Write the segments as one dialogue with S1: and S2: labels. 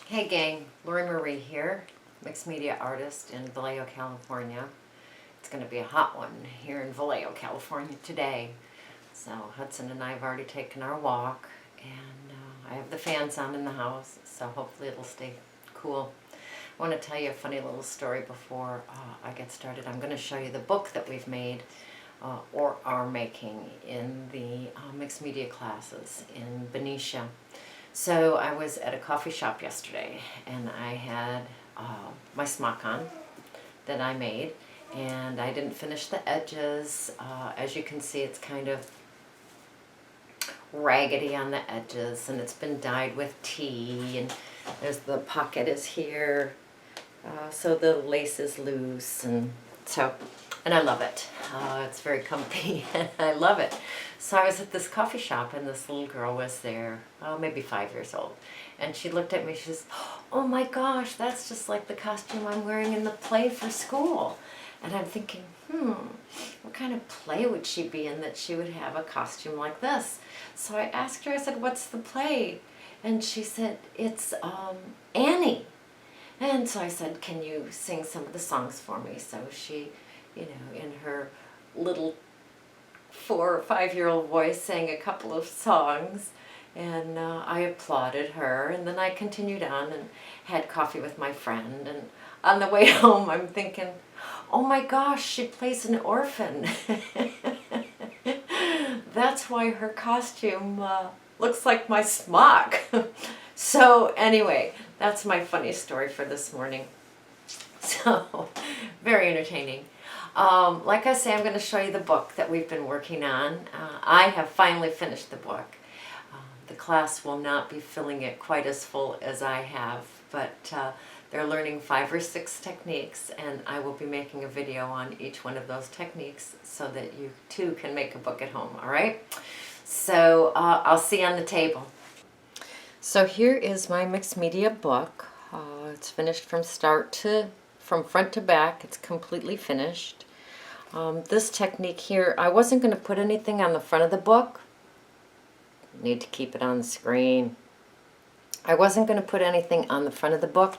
S1: Hey gang, LorriMarie here, mixed media artist in Vallejo, California. It's going to be a hot one here in Vallejo, California today. So Hudson and I have already taken our walk, and I have the fans on in the house, so hopefully it'll stay cool. I want to tell you a funny little story before I get started. I'm going to show you the book that we've made or are making in the mixed media classes in Benicia. So I was at a coffee shop yesterday and I had my smock on that I made, and I didn't finish the edges. As you can see, it's kind of raggedy on the edges, and it's been dyed with tea, and there's the pocket is here, so the lace is loose, and I love it. It's very comfy and I love it. So I was at this coffee shop and this little girl was there, maybe 5 years old. And she looked at me, she says, "Oh my gosh, that's just like the costume I'm wearing in the play for school." And I'm thinking, what kind of play would she be in that she would have a costume like this? So I asked her, I said, "What's the play?" And she said, "It's Annie." And so I said, "Can you sing some of the songs for me?" So she, in her little 4 or 5-year-old voice, sang a couple of songs, and I applauded her, and then I continued on and had coffee with my friend, and on the way home I'm thinking, oh my gosh, she plays an orphan. That's why her costume looks like my smock. So anyway, that's my funny story for this morning. So, very entertaining. Like I say, I'm going to show you the book that we've been working on. I have finally finished the book. The class will not be filling it quite as full as I have, but they're learning 5 or 6 techniques, and I will be making a video on each one of those techniques so that you too can make a book at home, all right? So I'll see you on the table. So here is my mixed media book. It's finished from front to back. It's completely finished. This technique here, I wasn't going to put anything on the front of the book. Need to keep it on the screen. I wasn't going to put anything on the front of the book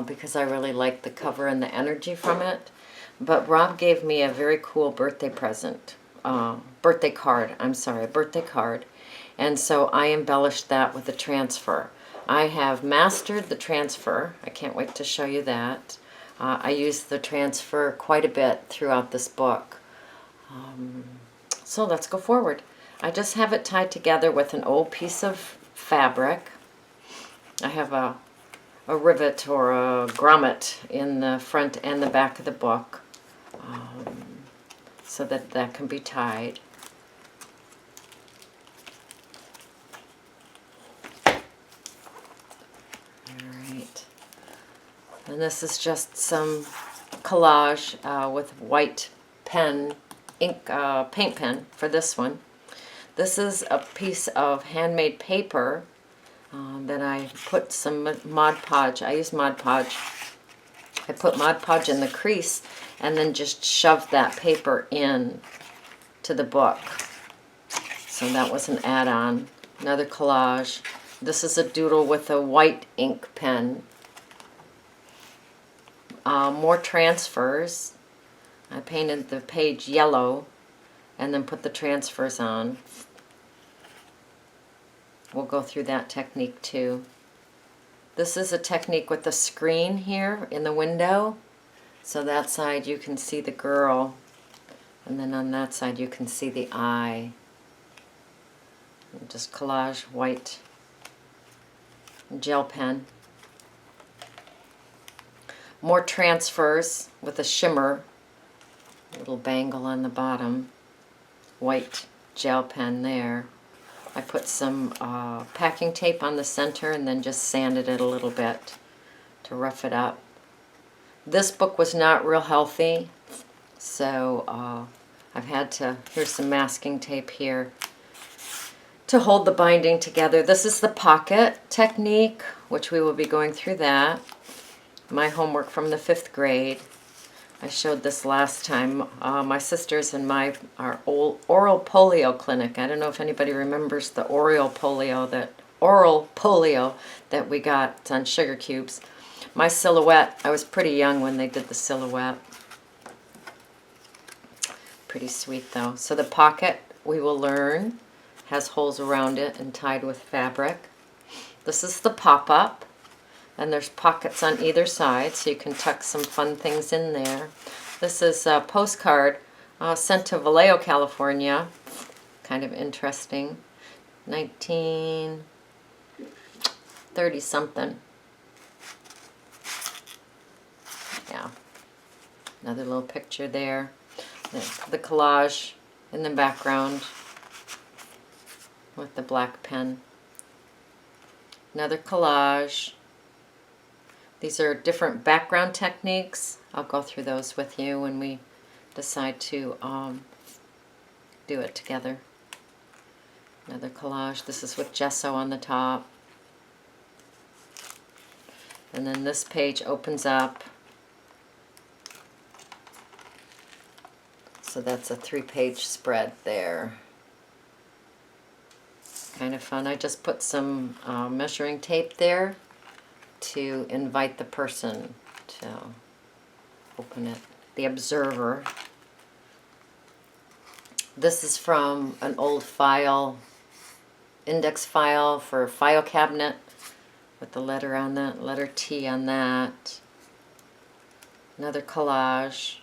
S1: because I really like the cover and the energy from it. But Rob gave me a very cool birthday present. Birthday card. And so I embellished that with a transfer. I have mastered the transfer. I can't wait to show you that. I use the transfer quite a bit throughout this book. So let's go forward. I just have it tied together with an old piece of fabric. I have a rivet or a grommet in the front and the back of the book so that can be tied. And this is just some collage with white pen, ink, paint pen for this one. This is a piece of handmade paper that I put some Mod Podge. I use Mod Podge. I put Mod Podge in the crease and then just shoved that paper in to the book. So that was an add-on. Another collage. This is a doodle with a white ink pen. More transfers. I painted the page yellow and then put the transfers on. We'll go through that technique too. This is a technique with the screen here in the window. So that side you can see the girl, and then on that side you can see the eye. And just collage white gel pen. More transfers with a shimmer, a little bangle on the bottom, white gel pen there. I put some packing tape on the center and then just sanded it a little bit to rough it up. This book was not real healthy, so I've had to, here's some masking tape here to hold the binding together. This is the pocket technique, which we will be going through that. My homework from the 5th grade. I showed this last time. My sisters and our old oral polio clinic. I don't know if anybody remembers the oral polio that oral polio that we got on sugar cubes. My silhouette, I was pretty young when they did the silhouette. Pretty sweet though. So the pocket, we will learn, has holes around it and tied with fabric. This is the pop-up, and there's pockets on either side, so you can tuck some fun things in there. This is a postcard sent to Vallejo, California. Kind of interesting. 1930-something. Yeah. Another little picture there. The collage in the background with the black pen. Another collage. These are different background techniques. I'll go through those with you when we decide to do it together. Another collage. This is with gesso on the top. And then this page opens up. So that's a 3-page spread there. Kind of fun. I just put some measuring tape there to invite the person to open it, the observer. This is from an old file, index file for a file cabinet with the letter on that, letter T on that. Another collage.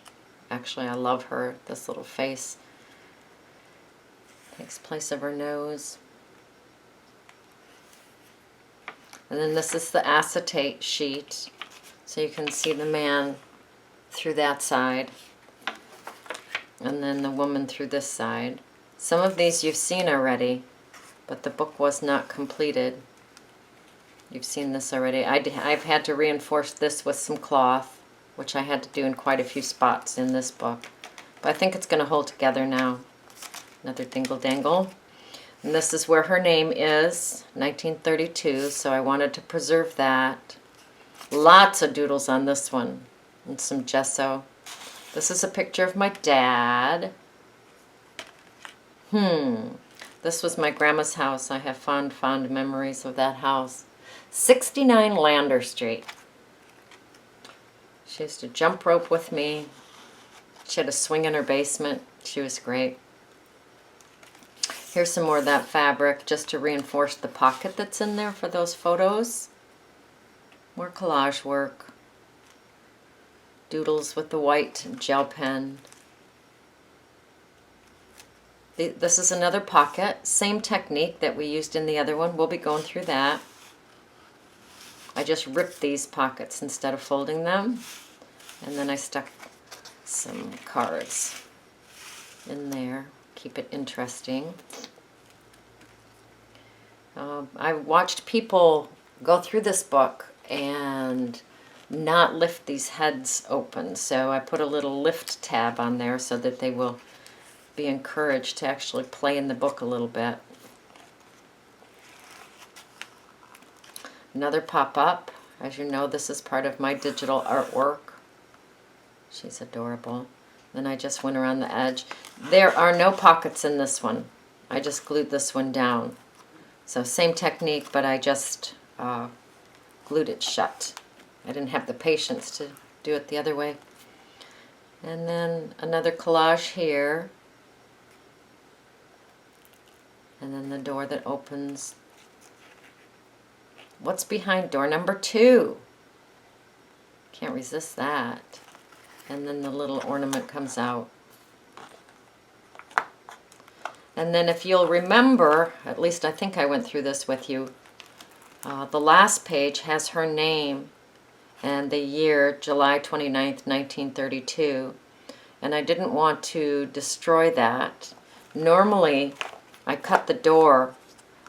S1: Actually, I love her. This little face takes place of her nose. And then this is the acetate sheet, so you can see the man through that side, and then the woman through this side. Some of these you've seen already, but the book was not completed. You've seen this already. I've had to reinforce this with some cloth, which I had to do in quite a few spots in this book. But I think it's going to hold together now. Another dingle dangle. And this is where her name is, 1932, so I wanted to preserve that. Lots of doodles on this one, and some gesso. This is a picture of my dad. This was my grandma's house. I have fond, fond memories of that house. 69 Lander Street. She used to jump rope with me. She had a swing in her basement. She was great. Here's some more of that fabric just to reinforce the pocket that's in there for those photos. More collage work. Doodles with the white gel pen. This is another pocket. Same technique that we used in the other one. We'll be going through that. I just ripped these pockets instead of folding them. And then I stuck some cards in there. Keep it interesting. I watched people go through this book and not lift these heads open, so I put a little lift tab on there so that they will be encouraged to actually play in the book a little bit. Another pop-up. As you know, this is part of my digital artwork. She's adorable. Then I just went around the edge. There are no pockets in this one. I just glued this one down. So same technique, but I just glued it shut. I didn't have the patience to do it the other way. And then another collage here. And then the door that opens. What's behind door number 2? Can't resist that. And then the little ornament comes out. And then if you'll remember, at least I think I went through this with you, the last page has her name and the year, July 29th, 1932. And I didn't want to destroy that. Normally, I cut the door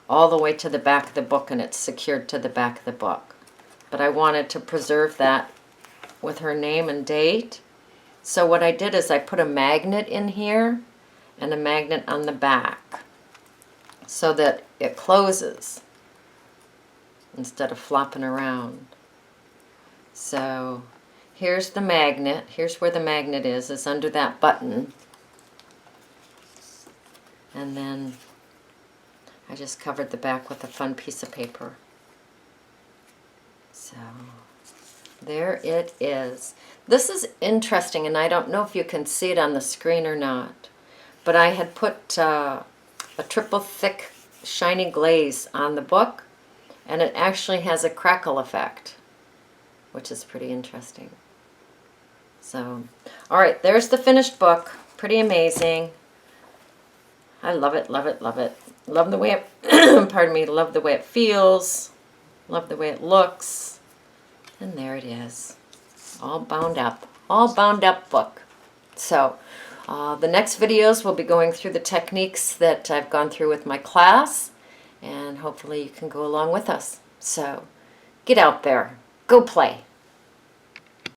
S1: all the way to the back of the book and it's secured to the back of the book. But I wanted to preserve that with her name and date. So what I did is I put a magnet in here and a magnet on the back so that it closes instead of flopping around. So here's the magnet. Here's where the magnet is. It's under that button. And then I just covered the back with a fun piece of paper. So there it is. This is interesting, and I don't know if you can see it on the screen or not, but I had put a triple thick shiny glaze on the book, and it actually has a crackle effect, which is pretty interesting. So, all right, there's the finished book. Pretty amazing. I love it, love it, love it. Love the way it, pardon me, love the way it feels. Love the way it looks. And there it is. All bound up. All bound up book. So, the next videos will be going through the techniques that I've gone through with my class. And hopefully you can go along with us. So, get out there. Go play.